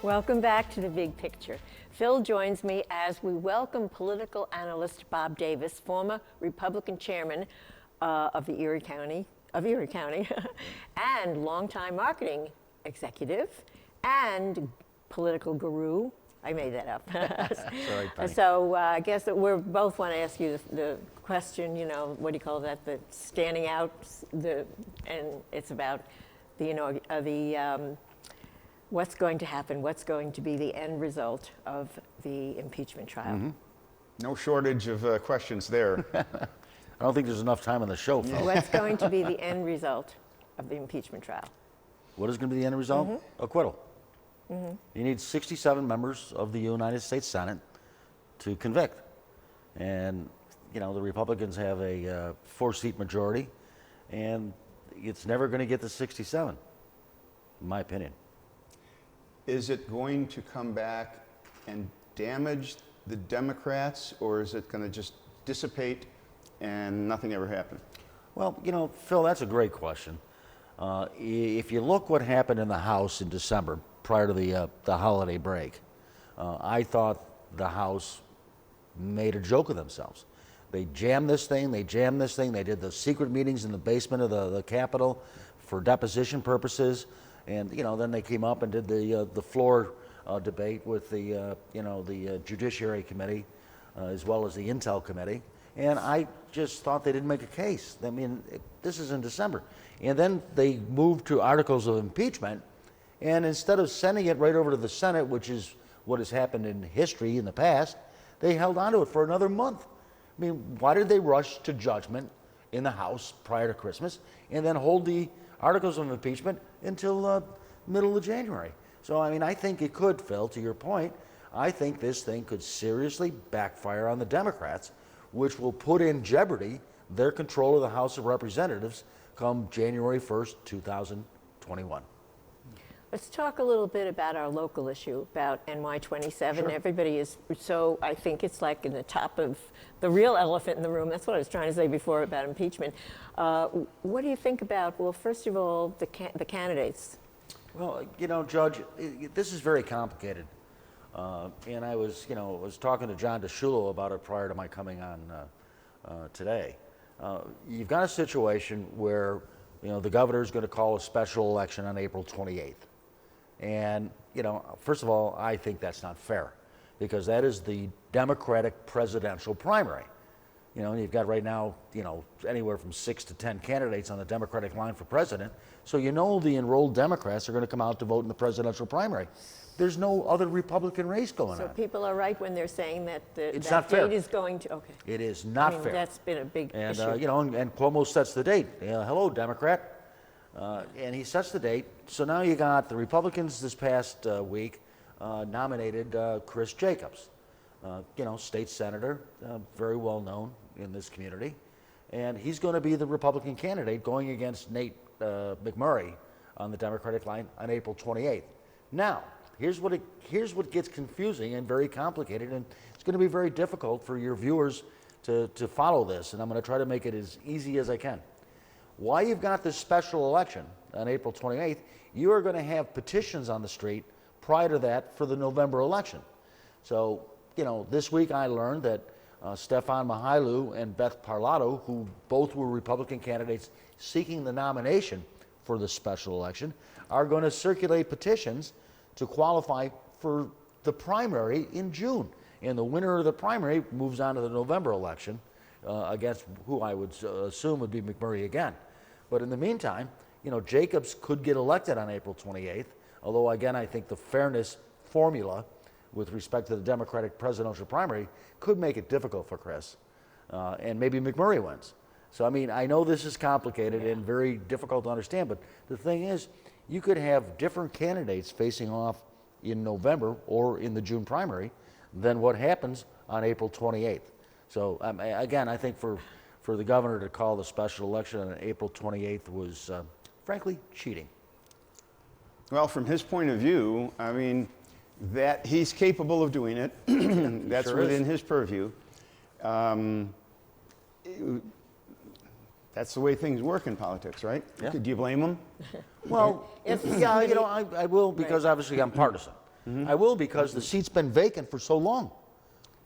Welcome back to The Big Picture. Phil joins me as we welcome political analyst Bob Davis, former Republican chairman of Erie County, and longtime marketing executive and political guru. I made that up. Sorry, Penny. So I guess that we both want to ask you the question, you know, what do you call that, the standing out, and it's about the what's going to happen, what's going to be the end result of the impeachment trial. Mm-hmm. No shortage of questions there. I don't think there's enough time on the show, Phil. What's going to be the end result of the impeachment trial? What is going to be the end result? Mm-hmm. Acquittal. Mm-hmm. You need 67 members of the United States Senate to convict. And, you know, the Republicans have a 4-seat majority, and it's never going to get to 67, in my opinion. Is it going to come back and damage the Democrats, or is it going to just dissipate and nothing ever happened? Well, you know, Phil, that's a great question. If you look what happened in the House in December, prior to the holiday break, I thought the House made a joke of themselves. They jammed this thing, they did the secret meetings in the basement of the Capitol for deposition purposes, and, you know, then they came up and did the floor debate with the Judiciary Committee, as well as the Intel Committee, and I just thought they didn't make a case. I mean, this is in December. And then they moved to articles of impeachment, and instead of sending it right over to the Senate, which is what has happened in history in the past, they held on to it for another month. I mean, why did they rush to judgment in the House prior to Christmas and then hold the articles of impeachment until middle of January? So, I mean, I think it could, Phil, to your point, I think this thing could seriously backfire on the Democrats, which will put in jeopardy their control of the House of Representatives come January 1st, 2021. Let's talk a little bit about our local issue, about NY27. Sure. Everybody is so, I think it's like in the top of the real elephant in the room. That's what I was trying to say before about impeachment. What do you think about, well, first of all, the candidates? Well, you know, Judge, this is very complicated. And I was talking to John DeShulo about it prior to my coming on today. You've got a situation where, you know, the governor is going to call a special election on April 28th. And, you know, first of all, I think that's not fair, because that is the Democratic presidential primary. You know, you've got right now, you know, anywhere from 6 to 10 candidates on the Democratic line for president. So you know the enrolled Democrats are going to come out to vote in the presidential primary. There's no other Republican race going on. So people are right when they're saying that It's that not fair. date is going to, okay. It is not I mean, fair. that's been a big And, issue. you know, and Cuomo sets the date. Hello, Democrat. And he sets the date. So now you got the Republicans this past week nominated Chris Jacobs, you know, state senator, very well known in this community. And he's going to be the Republican candidate going against Nate McMurray on the Democratic line on April 28th. Now, here's what gets confusing and very complicated, and it's going to be very difficult for your viewers to follow this, and I'm going to try to make it as easy as I can. While you've got this special election on April 28th, you are going to have petitions on the street prior to that for the November election. So, you know, this week I learned that Stefan Mihailu and Beth Parlato, who both were Republican candidates seeking the nomination for the special election, are going to circulate petitions to qualify for the primary in June. And the winner of the primary moves on to the November election against who I would assume would be McMurray again. But in the meantime, you know, Jacobs could get elected on April 28th, although again, I think the fairness formula with respect to the Democratic presidential primary could make it difficult for Chris. And maybe McMurray wins. So, I mean, I know this is complicated and very difficult to understand, but the thing is, you could have different candidates facing off in November or in the June primary than what happens on April 28th. So, again, I think for the governor to call the special election on April 28th was, frankly, cheating. Well, from his point of view, I mean, that he's capable of doing it. That's Sure within is. his purview. That's the way things work in politics, right? Yeah. Do you blame him? Well, yeah, you know, I will, because obviously I'm partisan. I will, because the seat's been vacant for so long.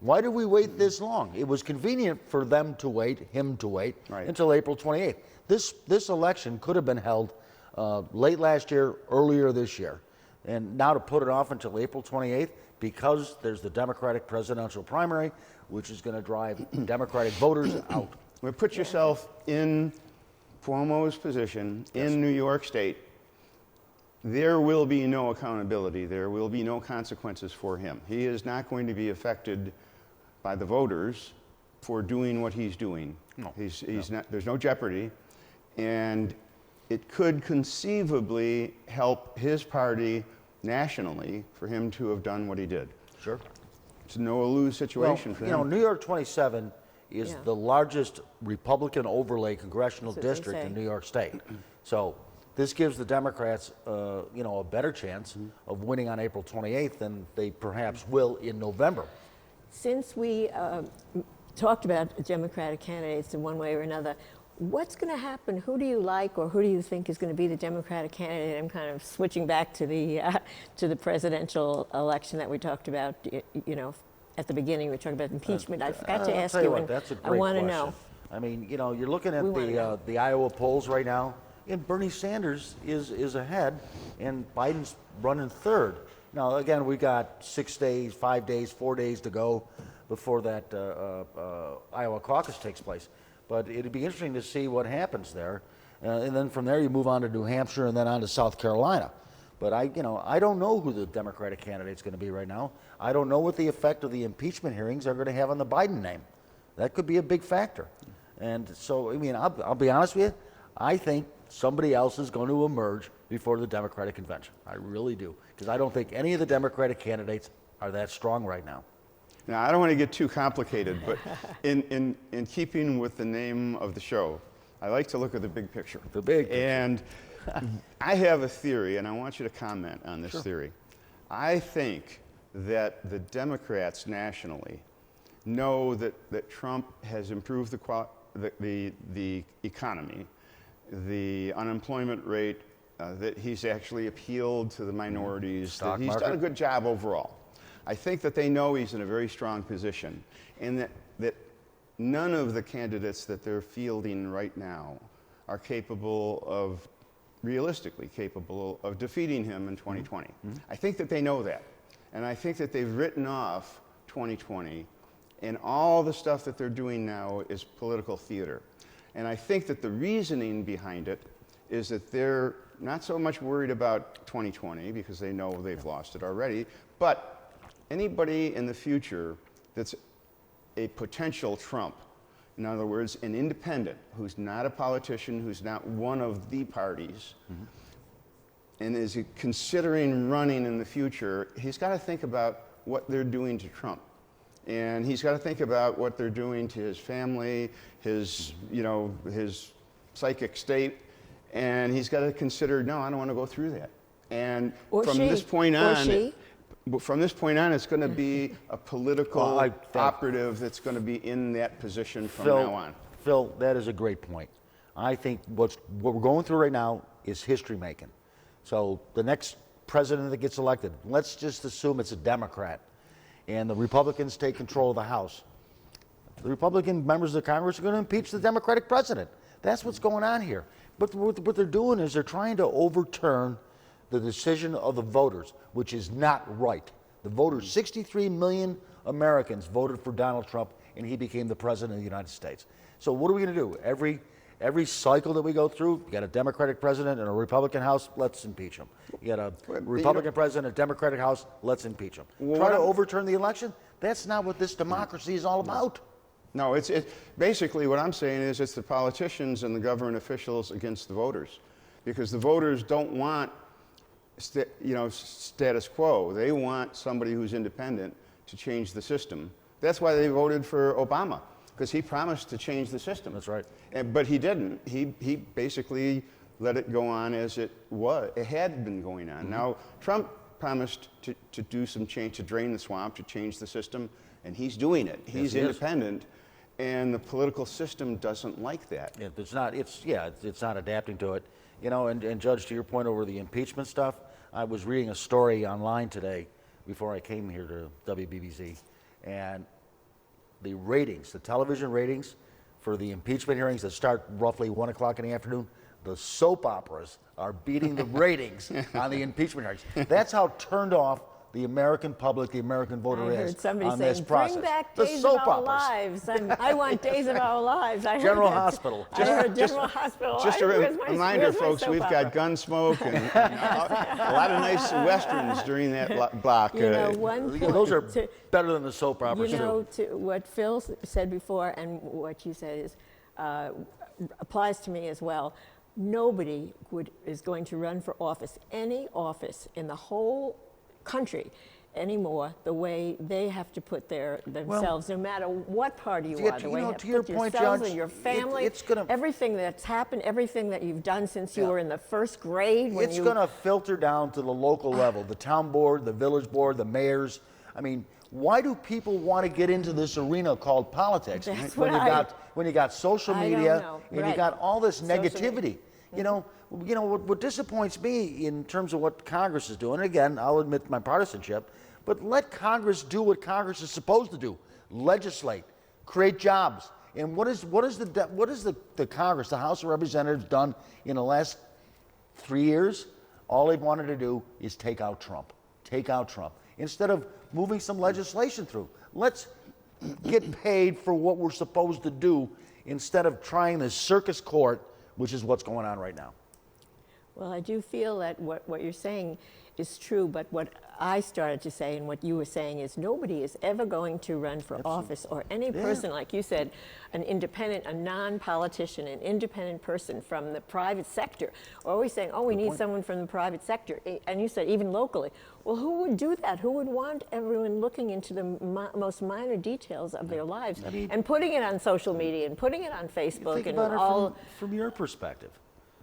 Why did we wait this long? It was convenient for them to wait, him to wait, Right. until April 28th. This election could have been held late last year, earlier this year. And now to put it off until April 28th, because there's the Democratic presidential primary, which is going to drive Democratic voters out. Well, put yourself in Cuomo's position in New York State. There will be no accountability. There will be no consequences for him. He is not going to be affected by the voters for doing what he's doing. No. He's not. There's no jeopardy, and it could conceivably help his party nationally for him to have done what he did. Sure. It's a no-lose situation for you him. know, New York 27 is Yeah. the largest Republican overlay congressional That's what they district in say. New York State. So this gives the Democrats, you know, a better chance of winning on April 28th than they perhaps will in November. Since we talked about Democratic candidates in one way or another, what's going to happen? Who do you like, or who do you think is going to be the Democratic candidate? I'm kind of switching back to the presidential election that we talked about. You know, at the beginning we talked about impeachment. I forgot to I'll ask tell you, what, and that's a I great want to question. know. I mean, you know, you're looking at We wanna know. the Iowa polls right now, and Bernie Sanders is ahead, and Biden's running third. Now, again, we got 6 days, 5 days, 4 days to go before that Iowa caucus takes place. But it'd be interesting to see what happens there, and then from there you move on to New Hampshire and then on to South Carolina. But I don't know who the Democratic candidate's going to be right now. I don't know what the effect of the impeachment hearings are going to have on the Biden name. That could be a big factor. And so, I mean, I'll be honest with you. I think somebody else is going to emerge before the Democratic convention. I really do, because I don't think any of the Democratic candidates are that strong right now. Now, I don't want to get too complicated, but in keeping with the name of the show, I like to look at the big picture. The big picture. And I have a theory, and I want you to comment on this theory. I think that the Democrats nationally know that Trump has improved the economy, the unemployment rate, that he's actually appealed to the minorities, Stock that he's done a market. good job overall. I think that they know he's in a very strong position, and that none of the candidates that they're fielding right now are capable of, realistically capable of defeating him in 2020. I think that they know that. And I think that they've written off 2020, and all the stuff that they're doing now is political theater. And I think that the reasoning behind it is that they're not so much worried about 2020 because they know they've lost it already, but anybody in the future that's a potential Trump, in other words, an independent who's not a politician, who's not one of the parties, and is considering running in the future, he's got to think about what they're doing to Trump. And he's got to think about what they're doing to his family, his psychic state, and he's got to consider, no, I don't want to go through that. And Or from she. this point Or on, she. from this point on, it's going to be a political Well, operative that's going to be in that position from now on. Phil, that is a great point. I think what we're going through right now is history making. So the next president that gets elected, let's just assume it's a Democrat, and the Republicans take control of the House. The Republican members of the Congress are going to impeach the Democratic president. That's what's going on here. But what they're doing is they're trying to overturn the decision of the voters, which is not right. The voters, 63 million Americans voted for Donald Trump, and he became the president of the United States. So what are we going to do? Every cycle that we go through, you got a Democratic president and a Republican House, let's impeach him. You got a Republican president, a Democratic House, let's impeach him. Try to overturn the election? That's not what this democracy is all about. No, it's basically what I'm saying is it's the politicians and the government officials against the voters, because the voters don't want status quo. They want somebody who's independent to change the system. That's why they voted for Obama, because he promised to change the system. That's right. But he didn't. He basically let it go on as it was. It had been going on. Now, Trump promised to do some change, to drain the swamp, to change the system, and he's doing it. He's independent, and the political system doesn't like that. Yeah, it's not adapting to it. You know, and Judge, to your point over the impeachment stuff, I was reading a story online today before I came here to WBBZ, and the ratings, the television ratings for the impeachment hearings that start roughly 1 o'clock in the afternoon, the soap operas are beating the ratings on the impeachment hearings. That's how turned off the American public, the American voter I is heard somebody on saying, this process. bring back The Days of soap Our operas. Lives. I want Days of Our Lives. I heard General that. Hospital. I heard General Hospital. Just a where's my reminder, soap folks, we've opera? got Gunsmoke and a lot of nice westerns during that block. You know, one point Those are to- better than the soap operas, You know, too. to what Phil said before and what you said is applies to me as well. Nobody is going to run for office, any office in the whole country anymore, the way they have to put themselves, no matter what party you are, the way you have to to your put point, yourselves Judge, and your family, it's gonna, everything that's happened, everything that you've done since you Yeah. were in the first grade. When it's you, going to filter down to the local level, the town board, the village board, the mayors. I mean, why do people want to get into this arena called politics That's when what you got social I don't media know. and you Right. got all this Social negativity? media. You know what disappoints me in terms of what Congress is doing. And again, I'll admit my partisanship, but let Congress do what Congress is supposed to do: legislate, create jobs. And what is the Congress, the House of Representatives, done in the last 3 years? All they've wanted to do is take out Trump. Take out Trump. Instead of moving some legislation through, let's get paid for what we're supposed to do instead of trying this circus court, which is what's going on right now. Well, I do feel that what you're saying is true, but what I started to say and what you were saying is nobody is ever going to run for office, or any person, like you said, an independent, a non-politician, an independent person from the private sector. We're always saying, oh, we need someone from the private sector. And you said even locally. Well, who would do that? Who would want everyone looking into the most minor details of their lives and putting it on social media and putting it on Facebook Think and about all? it from your perspective.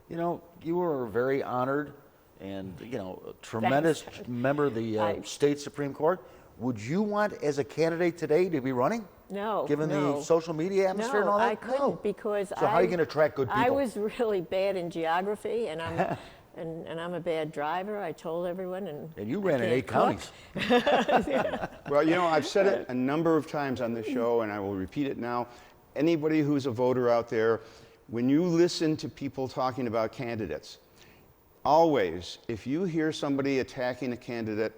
You know, you were very honored and, a tremendous member of the state Supreme Court. Would you want, as a candidate today, to be running? No, Given no. the social media atmosphere and all that? I couldn't because So how are you going to attract good people? I was really bad in geography, and I'm and I'm a bad driver. I told everyone, and you ran in 8 cook. counties. Well, I've said it a number of times on this show, and I will repeat it now. Anybody who's a voter out there, when you listen to people talking about candidates, always, if you hear somebody attacking a candidate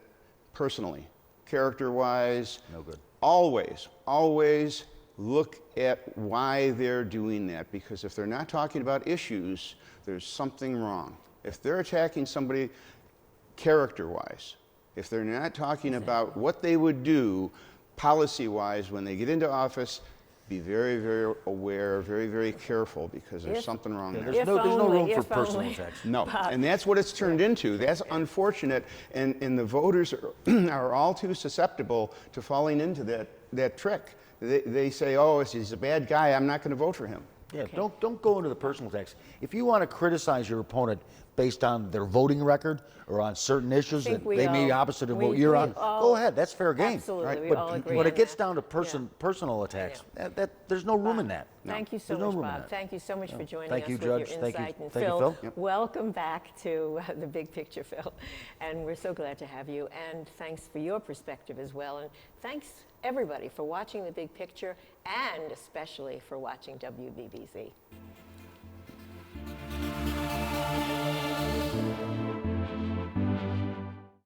personally, character-wise, No good. always look at why they're doing that, because if they're not talking about issues, there's something wrong. If they're attacking somebody character-wise, if they're not talking about what they would do policy-wise when they get into office, be very, very aware, very, very careful, because there's something wrong there. There's no room for If personal only. attacks. No, and that's what it's turned into. That's unfortunate, and the voters are all too susceptible to falling into that trick. They say, oh, he's a bad guy, I'm not going to vote for him. Yeah, don't go into the personal attacks. If you want to criticize your opponent based on their voting record or on certain issues that they may be opposite of what you're on, go ahead. That's fair game. Absolutely, we But all agree when on it gets that. down to personal attacks, there's no room in that. Thank you so There's no much, room in Bob. that. Thank you so much for joining Thank us you, with Judge. your Thank you. insight. And Thank you, Phil, Phil. Yep. welcome back to the big picture, Phil. And we're so glad to have you. And thanks for your perspective as well. And thanks, everybody, for watching The Big Picture, and especially for watching WBBZ.